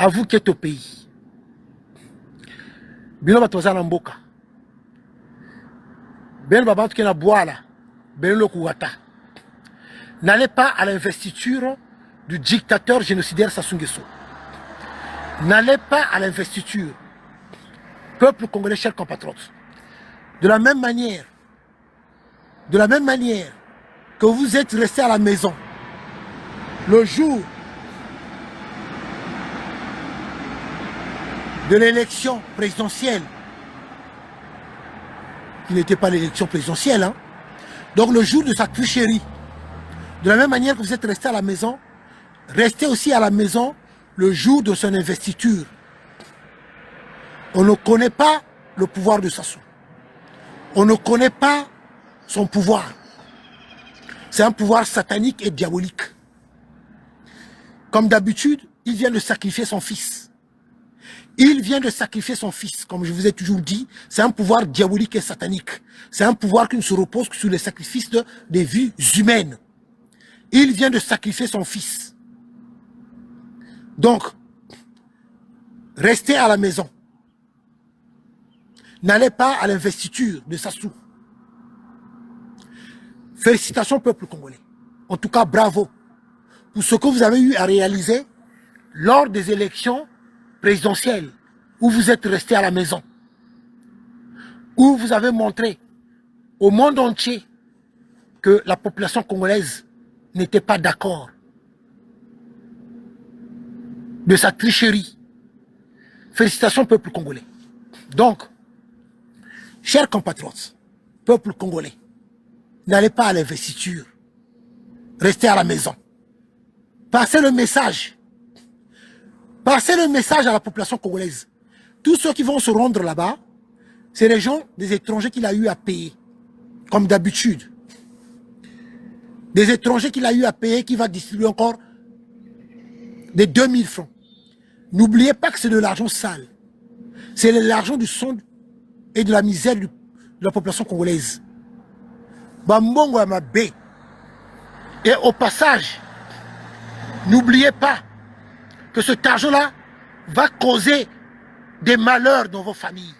à vous qui êtes au pays. Bino batoza na mboka. Ben babantu qui na boala. Ben lo kuwata. N'allez pas à l'investiture du dictateur génocidaire Sassou Nguesso. N'allez pas à l'investiture. Peuple congolais, chers compatriotes. De la même manière que vous êtes restés à la maison le jour de l'élection présidentielle, qui n'était pas l'élection présidentielle, hein. Donc le jour de sa tricherie, de la même manière que vous êtes restés à la maison, restez aussi à la maison le jour de son investiture. On ne connaît pas le pouvoir de Sassou. On ne connaît pas son pouvoir. C'est un pouvoir satanique et diabolique. Comme d'habitude, il vient de sacrifier son fils. Il vient de sacrifier son fils. Comme je vous ai toujours dit, c'est un pouvoir diabolique et satanique. C'est un pouvoir qui ne se repose que sur les sacrifices des vies humaines. Il vient de sacrifier son fils. Donc, restez à la maison. N'allez pas à l'investiture de Sassou. Félicitations peuple congolais. En tout cas, bravo pour ce que vous avez eu à réaliser lors des élections présidentielles où vous êtes restés à la maison. Où vous avez montré au monde entier que la population congolaise n'était pas d'accord de sa tricherie. Félicitations peuple congolais. Donc, chers compatriotes, peuple congolais, n'allez pas à l'investiture. Restez à la maison. Passez le message. Passez le message à la population congolaise. Tous ceux qui vont se rendre là-bas, c'est les gens, des étrangers qu'il a eu à payer. Comme d'habitude. Des étrangers qu'il a eu à payer, qui va distribuer encore des 2000 francs. N'oubliez pas que c'est de l'argent sale. C'est l'argent du sang et de la misère de la population congolaise. Bambongo Amabé. Et au passage, n'oubliez pas que cet argent-là va causer des malheurs dans vos familles.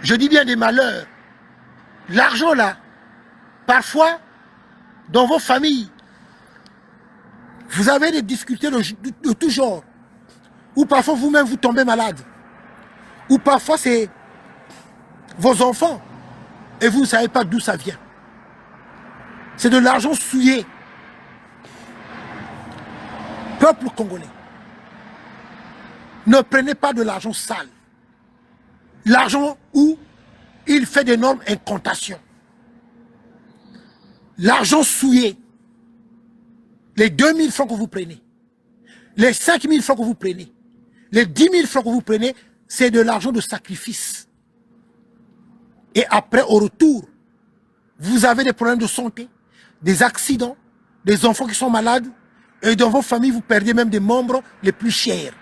Je dis bien des malheurs. L'argent-là, parfois, dans vos familles, vous avez des difficultés de tout genre. Ou parfois vous-même vous tombez malade. Ou parfois c'est vos enfants. Et vous ne savez pas d'où ça vient. C'est de l'argent souillé. Peuple congolais, ne prenez pas de l'argent sale. L'argent où il fait d'énormes incantations. L'argent souillé. Les 2000 francs que vous prenez. Les 5000 francs que vous prenez. Les 10 000 francs que vous prenez, c'est de l'argent de sacrifice. Et après, au retour, vous avez des problèmes de santé, des accidents, des enfants qui sont malades, et dans vos familles, vous perdez même des membres les plus chers.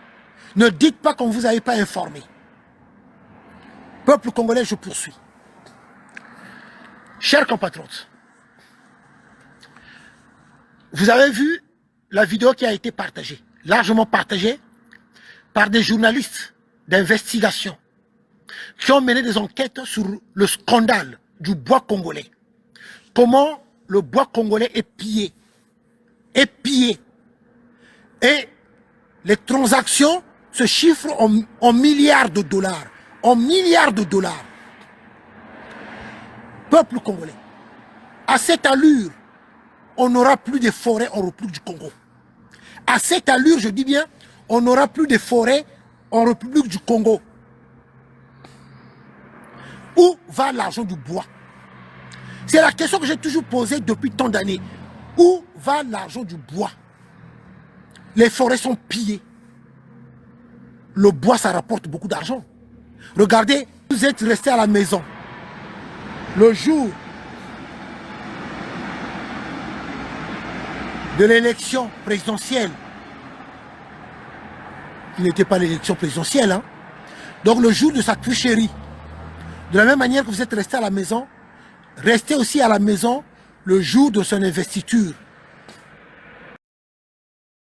Ne dites pas qu'on ne vous avait pas informé. Peuple congolais, je poursuis. Chers compatriotes, vous avez vu la vidéo qui a été partagée, largement partagée, par des journalistes d'investigation qui ont mené des enquêtes sur le scandale du bois congolais. Comment le bois congolais est pillé. Est pillé. Et les transactions se chiffrent en milliards de dollars. En milliards de dollars. Peuple congolais, à cette allure, on n'aura plus de forêts en République du Congo. À cette allure, je dis bien, on n'aura plus de forêts en République du Congo. Où va l'argent du bois? C'est la question que j'ai toujours posée depuis tant d'années. Où va l'argent du bois? Les forêts sont pillées. Le bois, ça rapporte beaucoup d'argent. Regardez, vous êtes restés à la maison. Le jour de l'élection présidentielle, qui n'était pas l'élection présidentielle, hein. Donc le jour de sa tricherie, de la même manière que vous êtes restés à la maison, restez aussi à la maison le jour de son investiture.